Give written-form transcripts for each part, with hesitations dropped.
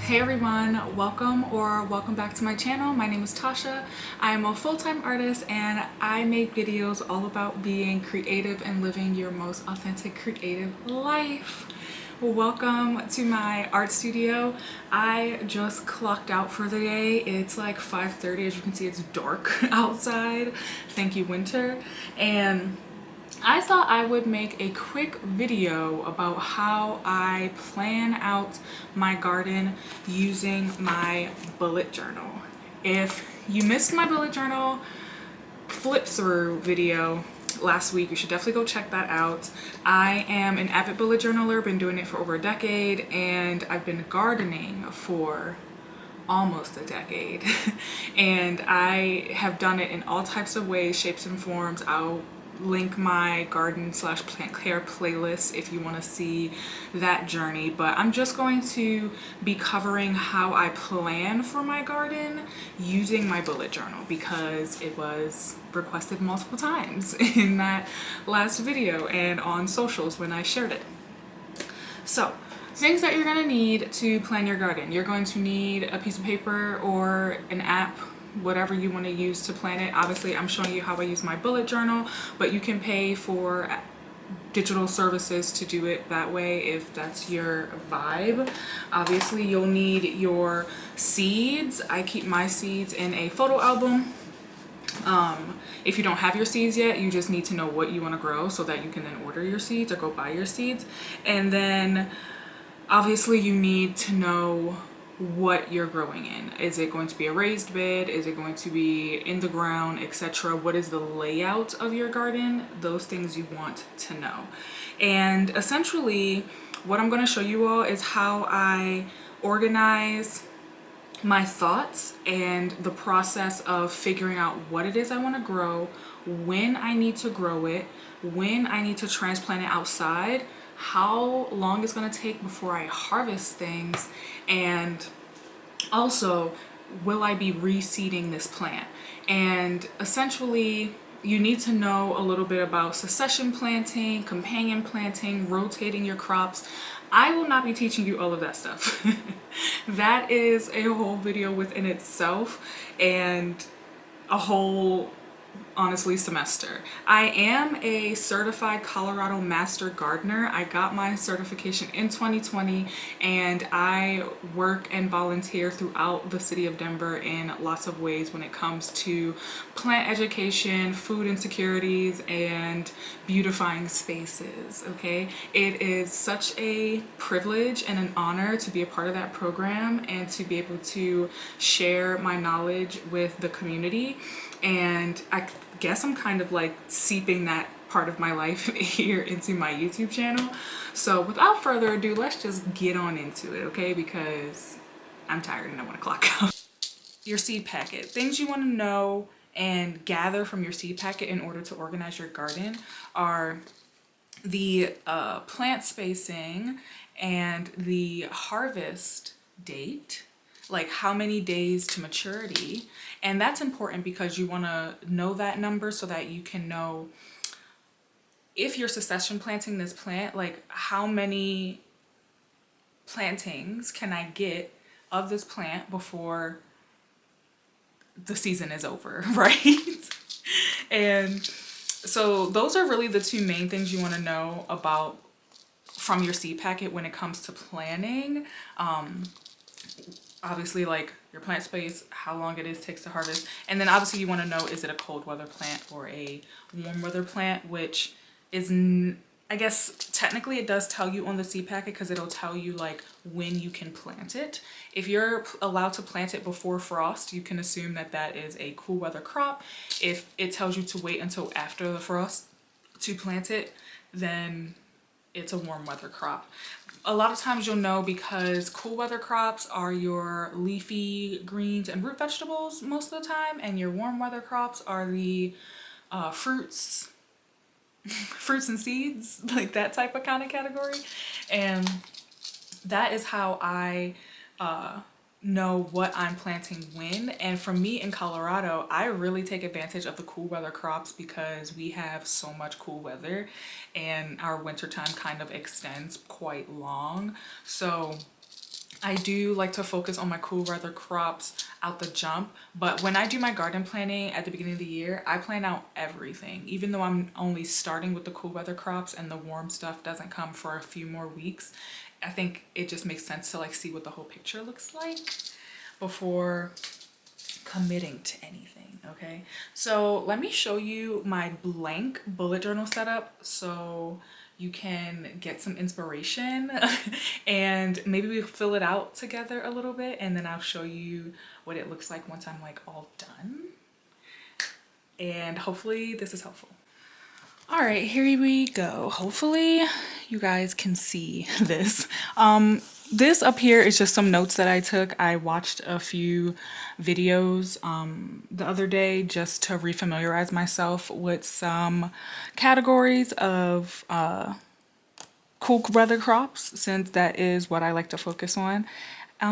Hey everyone, welcome back to my channel. My name is Tasha. I am a full-time artist and I make videos all about being creative and living your most authentic creative life. Welcome to my art studio. I just clocked out for the day. It's like 5:30. As you can see, it's dark outside. Thank you, winter. And I thought I would make a quick video about how I plan out my garden using my bullet journal. If you missed my bullet journal flip through video last week, you should definitely go check that out. I am an avid bullet journaler, been doing it for over a decade, and I've been gardening for almost a decade. And I have done it in all types of ways, shapes and forms. I'll link my garden slash plant care playlist if you want to see that journey, but I'm just going to be covering how I plan for my garden using my bullet journal because it was requested multiple times in that last video and on socials when I shared it. So things that you're going to need to plan your garden: you're going to need a piece of paper or an app, whatever you want to use to plan it. Obviously I'm showing you how I use my bullet journal, but you can pay for digital services to do it that way if that's your vibe. Obviously you'll need your seeds. I keep my seeds in a photo album. If you don't have your seeds yet, you just need to know what you want to grow so that you can then order your seeds or go buy your seeds. And then obviously you need to know what you're growing in. Is it going to be a raised bed? Is it going to be in the ground, etc.? What is the layout of your garden? Those things you want to know. And essentially what I'm going to show you all is how I organize my thoughts and the process of figuring out what it is I want to grow, when I need to grow it, when I need to transplant it outside, how long it's going to take before I harvest things, and also will I be reseeding this plant. And essentially you need to know a little bit about succession planting, companion planting, rotating your crops. I will not be teaching you all of that stuff. That is a whole video within itself and a whole, honestly, semester. I am a certified Colorado Master Gardener. I got my certification in 2020 and I work and volunteer throughout the city of Denver in lots of ways when it comes to plant education, food insecurities, and beautifying spaces, okay? It is such a privilege and an honor to be a part of that program and to be able to share my knowledge with the community. And I guess I'm kind of like seeping that part of my life here into my YouTube channel. So without further ado, let's just get on into it, okay? Because I'm tired and I want to clock out. Your seed packet. Things you want to know and gather from your seed packet in order to organize your garden are the plant spacing and the harvest date, like how many days to maturity. And that's important because you want to know that number so that you can know if you're succession planting this plant, like how many plantings can I get of this plant before the season is over, right? And so those are really the two main things you want to know about from your seed packet when it comes to planning. Obviously, like your plant space, how long it takes to harvest, and then obviously you want to know, is it a cold weather plant or a warm weather plant, which is, I guess technically it does tell you on the seed packet because it'll tell you like when you can plant it. If you're allowed to plant it before frost, you can assume that that is a cool weather crop. If it tells you to wait until after the frost to plant it, then it's a warm weather crop. A lot of times you'll know because cool weather crops are your leafy greens and root vegetables most of the time, and your warm weather crops are the fruits and seeds, like that type of kind of category. And that is how I know what I'm planting when. And for me in Colorado, I really take advantage of the cool weather crops because we have so much cool weather and our winter time kind of extends quite long. So I do like to focus on my cool weather crops out the jump, but when I do my garden planning at the beginning of the year, I plan out everything. Even though I'm only starting with the cool weather crops and the warm stuff doesn't come for a few more weeks, I think it just makes sense to like see what the whole picture looks like before committing to anything. Okay, so let me show you my blank bullet journal setup so you can get some inspiration and maybe we'll fill it out together a little bit, and then I'll show you what it looks like once I'm like all done, and hopefully this is helpful. All right, here we go. Hopefully you guys can see this. This up here is just some notes that I took. I watched a few videos the other day just to refamiliarize myself with some categories of cool weather crops, since that is what I like to focus on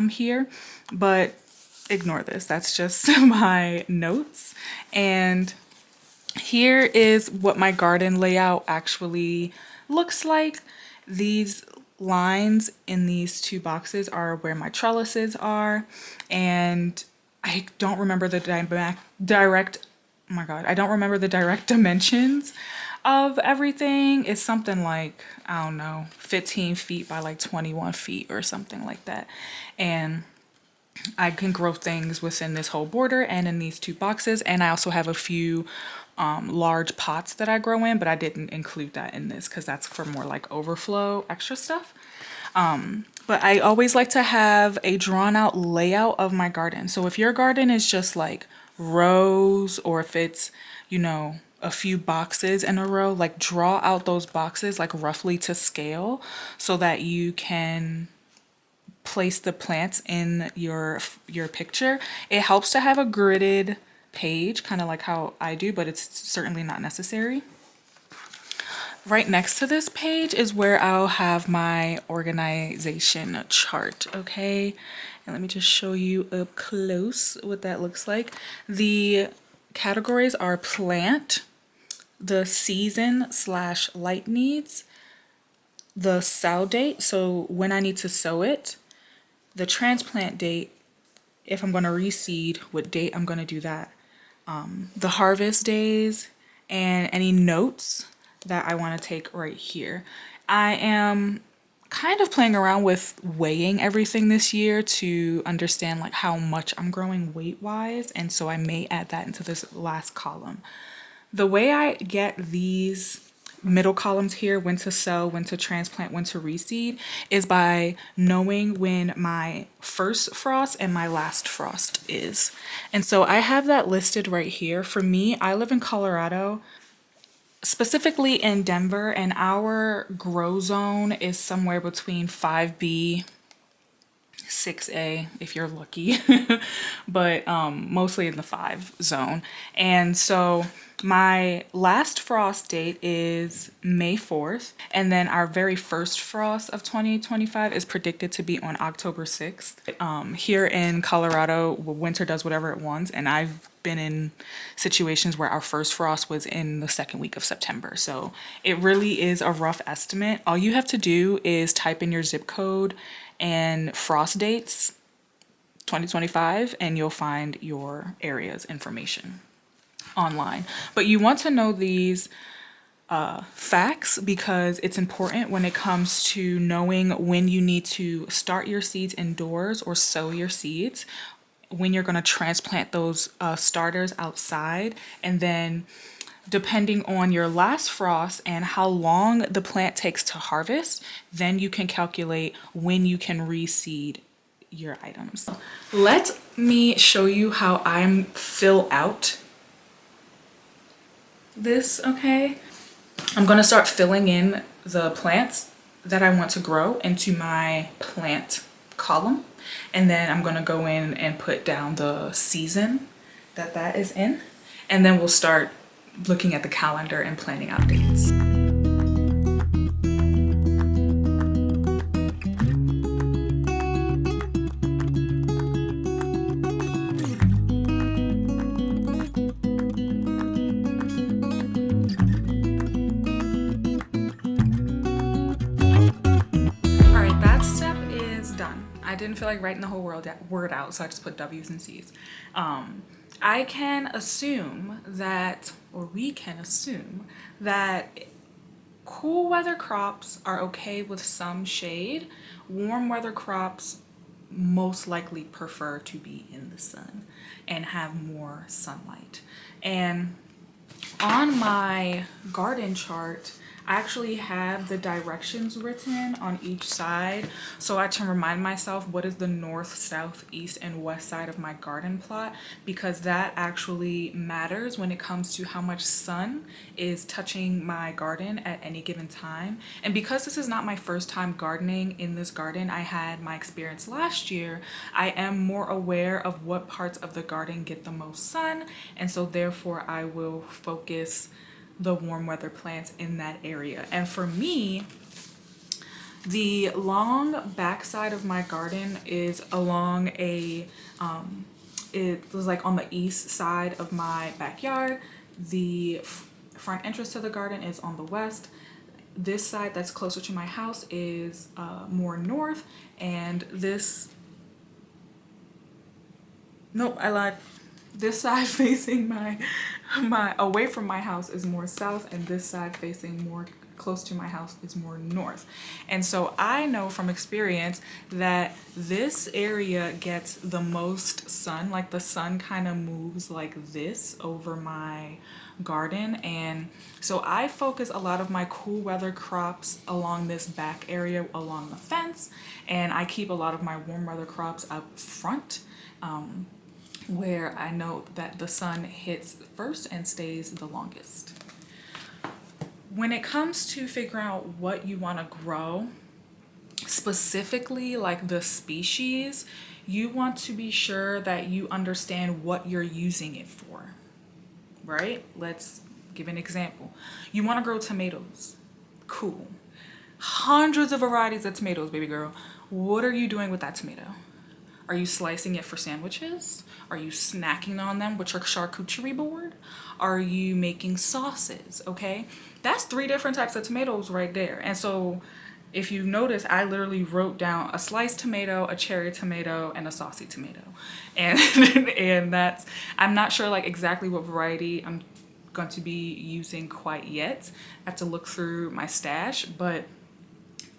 here. But ignore this, that's just my notes. And here is what my garden layout actually looks like. These lines in these two boxes are where my trellises are, and I don't remember the direct, oh my god, I don't remember the direct dimensions of everything. It's something like, I don't know, 15 feet by like 21 feet or something like that. And I can grow things within this whole border and in these two boxes. And I also have a few large pots that I grow in, but I didn't include that in this because that's for more like overflow extra stuff. But I always like to have a drawn out layout of my garden. So if your garden is just like rows, or if it's, you know, a few boxes in a row, like draw out those boxes like roughly to scale so that you can place the plants in your picture. It helps to have a gridded page, kind of like how I do, but it's certainly not necessary. Right next to this page is where I'll have my organization chart, okay? And let me just show you up close what that looks like. The categories are plant, the season/light needs, the sow date, so when I need to sow it, the transplant date, if I'm going to reseed, what date I'm going to do that, the harvest days, and any notes that I want to take right here. I am kind of playing around with weighing everything this year to understand like how much I'm growing weight wise, and so I may add that into this last column. The way I get these middle columns here, when to sow, when to transplant, when to reseed, is by knowing when my first frost and my last frost is. And so I have that listed right here. For me, I live in Colorado, specifically in Denver, and our grow zone is somewhere between 5B, 6A if you're lucky, but mostly in the 5 zone. And so my last frost date is May 4th, and then our very first frost of 2025 is predicted to be on October 6th. Here in Colorado, winter does whatever it wants, and I've been in situations where our first frost was in the second week of September. So it really is a rough estimate. All you have to do is type in your zip code and frost dates 2025, and you'll find your area's information online. But you want to know these facts because it's important when it comes to knowing when you need to start your seeds indoors or sow your seeds, when you're going to transplant those starters outside, and then depending on your last frost and how long the plant takes to harvest, then you can calculate when you can reseed your items. Let me show you how I fill out this, okay? I'm gonna start filling in the plants that I want to grow into my plant column, and then I'm gonna go in and put down the season that is in, and then we'll start looking at the calendar and planning out dates. I didn't feel like writing the whole word out, so I just put W's and C's. I can assume that, or we can assume that cool weather crops are okay with some shade. Warm weather crops most likely prefer to be in the sun and have more sunlight. And on my garden chart, I actually have the directions written on each side so I can remind myself what is the north, south, east, and west side of my garden plot, because that actually matters when it comes to how much sun is touching my garden at any given time. And because this is not my first time gardening in this garden, I had my experience last year, I am more aware of what parts of the garden get the most sun, and so therefore I will focus the warm weather plants in that area. And for me, the long backside of my garden is along a it was like on the east side of my backyard. The front entrance to the garden is on the west. This side that's closer to my house is more north, and this, nope, I lied. This side facing my away from my house is more south, and this side facing more close to my house is more north. And so I know from experience that this area gets the most sun, like the sun kind of moves like this over my garden. And so I focus a lot of my cool weather crops along this back area along the fence, and I keep a lot of my warm weather crops up front, where I know that the sun hits first and stays the longest. When it comes to figuring out what you want to grow, specifically like the species, you want to be sure that you understand what you're using it for, right? Let's give an example. You want to grow tomatoes. Cool. Hundreds of varieties of tomatoes, baby girl. What are you doing with that tomato? Are you slicing it for sandwiches? Are you snacking on them with your charcuterie board? Are you making sauces? Okay, that's 3 different types of tomatoes right there. And so if you notice, I literally wrote down a sliced tomato, a cherry tomato, and a saucy tomato. And and that's, I'm not sure like exactly what variety I'm going to be using quite yet. I have to look through my stash, but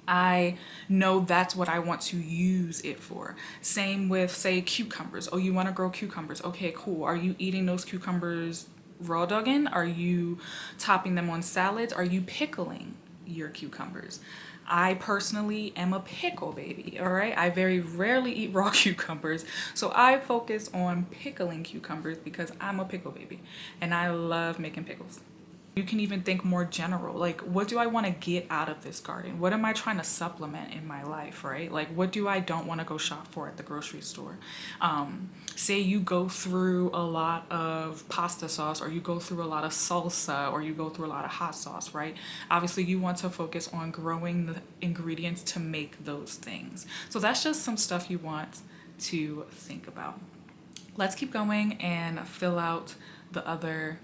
I know that's what I want to use it for. Same with, say, cucumbers. Oh, you want to grow cucumbers. Okay, cool. Are you eating those cucumbers raw dogging? Are you topping them on salads? Are you pickling your cucumbers? I personally am a pickle baby, all right? I very rarely eat raw cucumbers, so I focus on pickling cucumbers because I'm a pickle baby and I love making pickles. You can even think more general, like what do I want to get out of this garden? What am I trying to supplement in my life, right? Like what do I don't want to go shop for at the grocery store? Say you go through a lot of pasta sauce, or you go through a lot of salsa, or you go through a lot of hot sauce, right? Obviously you want to focus on growing the ingredients to make those things. So that's just some stuff you want to think about. Let's keep going and fill out the other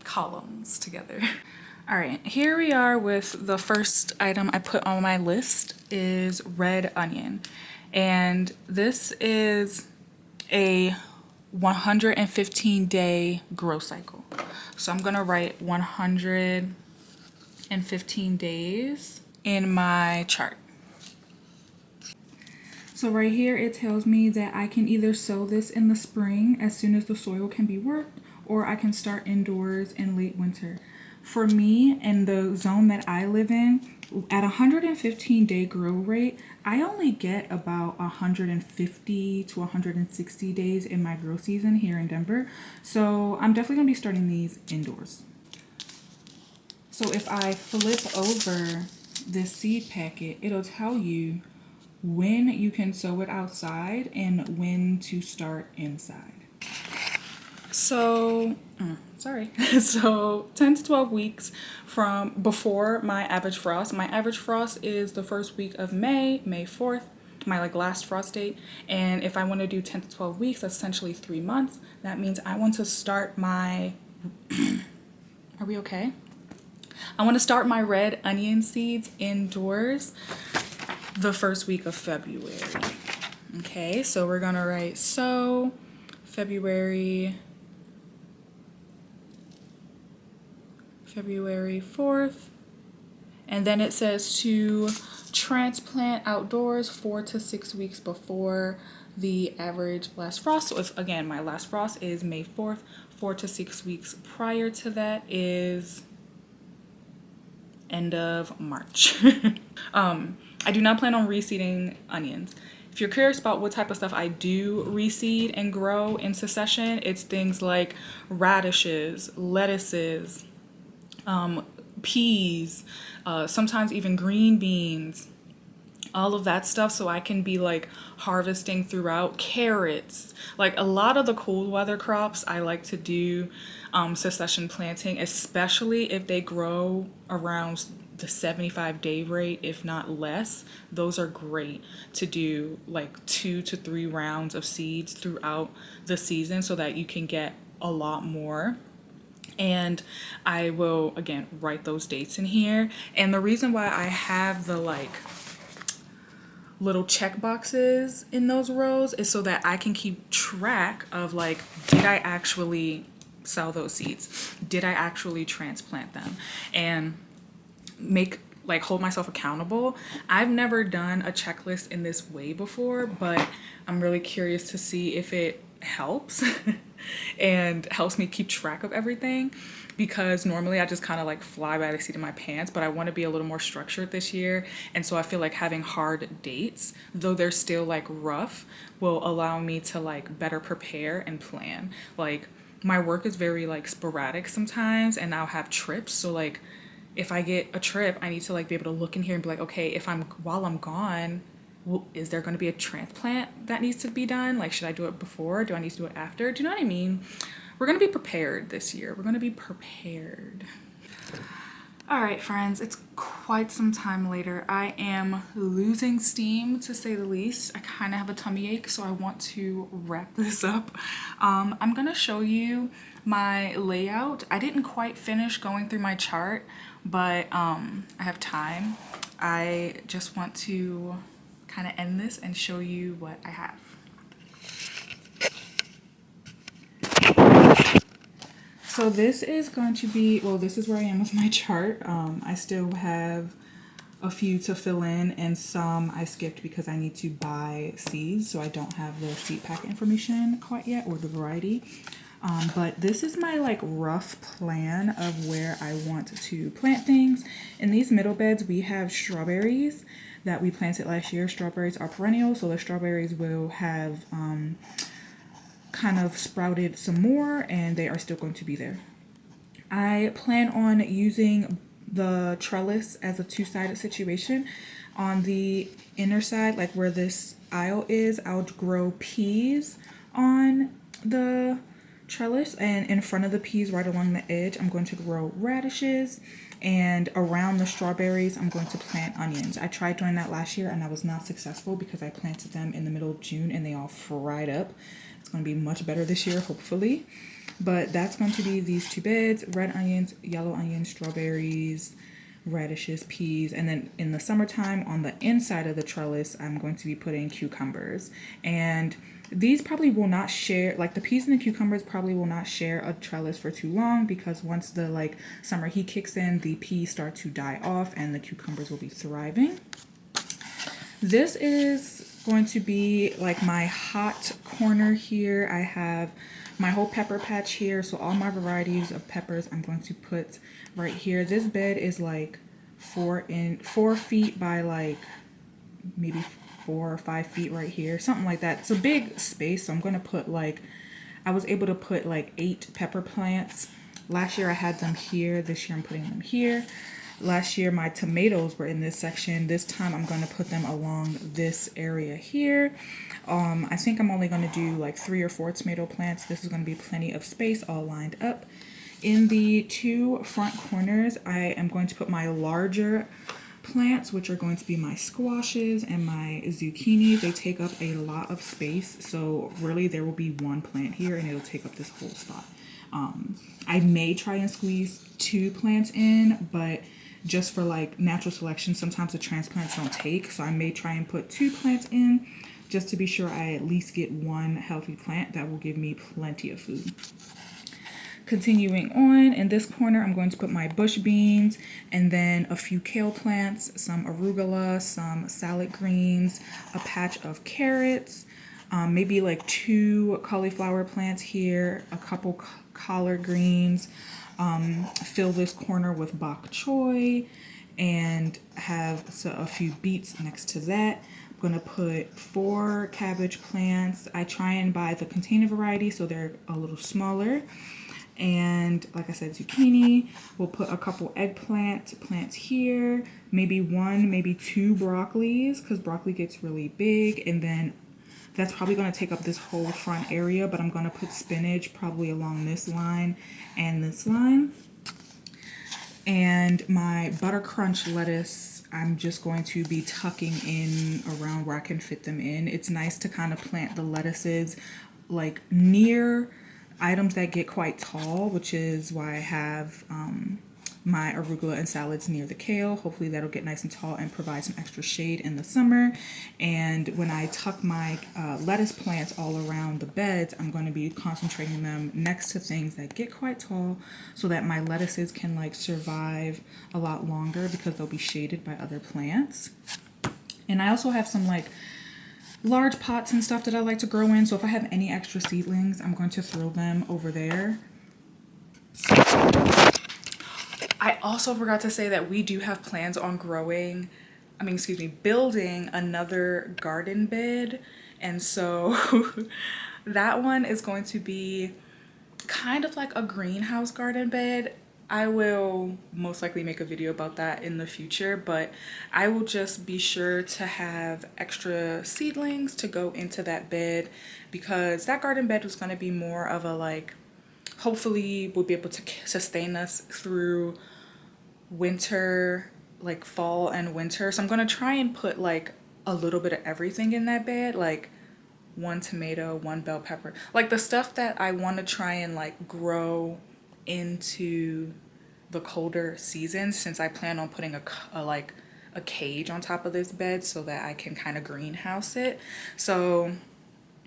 columns together. All right, here we are with the first item I put on my list is red onion. And this is a 115-day grow cycle. So I'm gonna write 115 days in my chart. So right here it tells me that I can either sow this in the spring as soon as the soil can be worked, or I can start indoors in late winter. For me, in the zone that I live in, at 115-day grow rate, I only get about 150 to 160 days in my grow season here in Denver. So I'm definitely gonna be starting these indoors. So if I flip over this seed packet, it'll tell you when you can sow it outside and when to start inside. So, so 10 to 12 weeks from before my average frost. My average frost is the first week of May, May 4th, my like last frost date. And if I want to do 10 to 12 weeks, that's essentially 3 months. That means I want to start my, are we okay? I want to start my red onion seeds indoors the first week of February. Okay, so we're gonna write so February 4th, and then it says to transplant outdoors 4 to 6 weeks before the average last frost. So if, again, my last frost is May 4th, 4 to 6 weeks prior to that is end of March. I do not plan on reseeding onions. If you're curious about what type of stuff I do reseed and grow in succession, it's things like radishes, lettuces, peas, sometimes even green beans, all of that stuff, so I can be like harvesting throughout. Carrots, like a lot of the cold weather crops I like to do succession planting, especially if they grow around the 75-day rate, if not less. Those are great to do like 2 to 3 rounds of seeds throughout the season so that you can get a lot more. And I will, again, write those dates in here. And the reason why I have the like little check boxes in those rows is so that I can keep track of like, did I actually sell those seeds? Did I actually transplant them? And hold myself accountable. I've never done a checklist in this way before, but I'm really curious to see if it helps and helps me keep track of everything, because normally I just kind of like fly by the seat of my pants, but I want to be a little more structured this year. And so I feel like having hard dates, though they're still like rough, will allow me to like better prepare and plan. Like my work is very like sporadic sometimes, and I'll have trips. So like if I get a trip, I need to like be able to look in here and be like, okay, while I'm gone, is there going to be a transplant that needs to be done? Like, should I do it before? Do I need to do it after? Do you know what I mean? We're going to be prepared this year. We're going to be prepared. All right, friends, it's quite some time later. I am losing steam, to say the least. I kind of have a tummy ache, so I want to wrap this up. I'm going to show you my layout. I didn't quite finish going through my chart, but I have time. I just want to kind of end this and show you what I have. So this is going to be, well, this is where I am with my chart. I still have a few to fill in, and some I skipped because I need to buy seeds, so I don't have the seed pack information quite yet, or the variety. But this is my like rough plan of where I want to plant things. In these middle beds, we have strawberries that we planted last year. Strawberries are perennial, so the strawberries will have kind of sprouted some more, and they are still going to be there. I plan on using the trellis as a two-sided situation. On the inner side, like where this aisle is, I'll grow peas on the trellis, and in front of the peas, right along the edge, I'm going to grow radishes, and around the strawberries I'm going to plant onions. I tried doing that last year and I was not successful because I planted them in the middle of June and they all fried up. It's going to be much better this year, hopefully. But that's going to be these two beds: red onions, yellow onions, strawberries, radishes, peas. And then in the summertime, on the inside of the trellis, I'm going to be putting cucumbers. And these probably will not share, like the peas and the cucumbers probably will not share a trellis for too long, because once the like summer heat kicks in, the peas start to die off and the cucumbers will be thriving. This is going to be like my hot corner here. I have my whole pepper patch here, so all my varieties of peppers I'm going to put right here. This bed is like 4 feet by like maybe 4 or 5 feet right here, something like that. It's a big space, so I'm going to put like, I was able to put like 8 pepper plants. Last year I had them here. This year I'm putting them here. Last year my tomatoes were in this section. This time I'm going to put them along this area here. I think I'm only going to do like 3 or 4 tomato plants. This is going to be plenty of space, all lined up. In the 2 front corners, I am going to put my larger plants, which are going to be my squashes and my zucchini. They take up a lot of space, so really there will be 1 plant here and it'll take up this whole spot. I may try and squeeze 2 plants in, but just for like natural selection, sometimes the transplants don't take, so I may try and put 2 plants in. just to be sure I at least get one healthy plant that will give me plenty of food. Continuing on, in this corner, I'm going to put my bush beans and then a few kale plants, some arugula, some salad greens, a patch of carrots, maybe like 2 cauliflower plants here, a couple collard greens, fill this corner with bok choy, and have a few beets next to that. I'm gonna put 4 cabbage plants. I try and buy the container variety so they're a little smaller. And like I said, zucchini. We'll put a couple eggplant plants here, maybe 1, maybe 2 broccolis, because broccoli gets really big. And then that's probably going to take up this whole front area, but I'm going to put spinach probably along this line and this line. And my butter crunch lettuce, I'm just going to be tucking in around where I can fit them in. It's nice to kind of plant the lettuces like near items that get quite tall, which is why I have my arugula and salads near the kale. Hopefully that'll get nice and tall and provide some extra shade in the summer. And when I tuck my lettuce plants all around the beds, I'm going to be concentrating them next to things that get quite tall so that my lettuces can like survive a lot longer because they'll be shaded by other plants. And I also have some like large pots and stuff that I like to grow in, so if I have any extra seedlings, I'm going to throw them over there. I also forgot to say that we do have plans on building another garden bed, and so that one is going to be kind of like a greenhouse garden bed. I will most likely make a video about that in the future, but I will just be sure to have extra seedlings to go into that bed, because that garden bed was going to be more of a like, hopefully we'll be able to sustain us through winter, like fall and winter. So I'm going to try and put like a little bit of everything in that bed, like 1 tomato, 1 bell pepper, like the stuff that I want to try and like grow into the colder seasons, since I plan on putting a cage on top of this bed so that I can kind of greenhouse it. So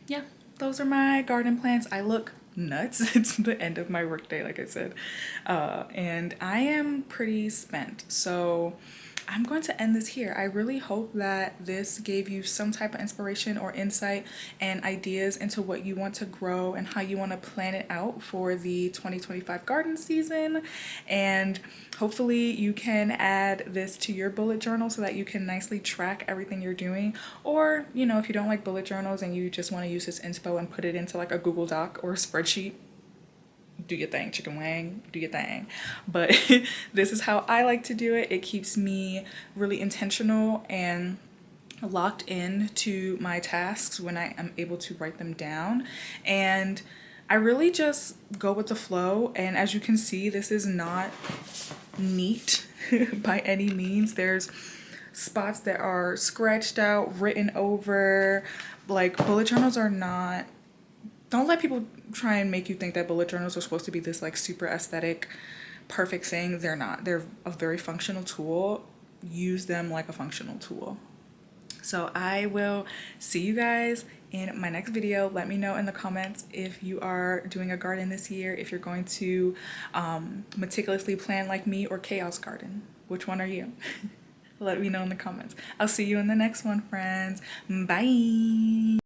yeah, those are my garden plants. I look nuts. It's the end of my workday, like I said, and I am pretty spent, so I'm going to end this here. I really hope that this gave you some type of inspiration or insight and ideas into what you want to grow and how you want to plan it out for the 2025 garden season. And hopefully you can add this to your bullet journal so that you can nicely track everything you're doing. Or, you know, if you don't like bullet journals and you just want to use this inspo and put it into like a Google Doc or a spreadsheet, do your thing, chicken wing, do your thing. But this is how I like to do it. It keeps me really intentional and locked in to my tasks when I am able to write them down. And I really just go with the flow. And as you can see, this is not neat by any means. There's spots that are scratched out, written over. Like, bullet journals are not, don't let people try and make you think that bullet journals are supposed to be this like super aesthetic, perfect thing. They're not. They're a very functional tool. Use them like a functional tool. So I will see you guys in my next video. Let me know in the comments if you are doing a garden this year, if you're going to meticulously plan like me or chaos garden. Which one are you? Let me know in the comments. I'll see you in the next one, friends. Bye.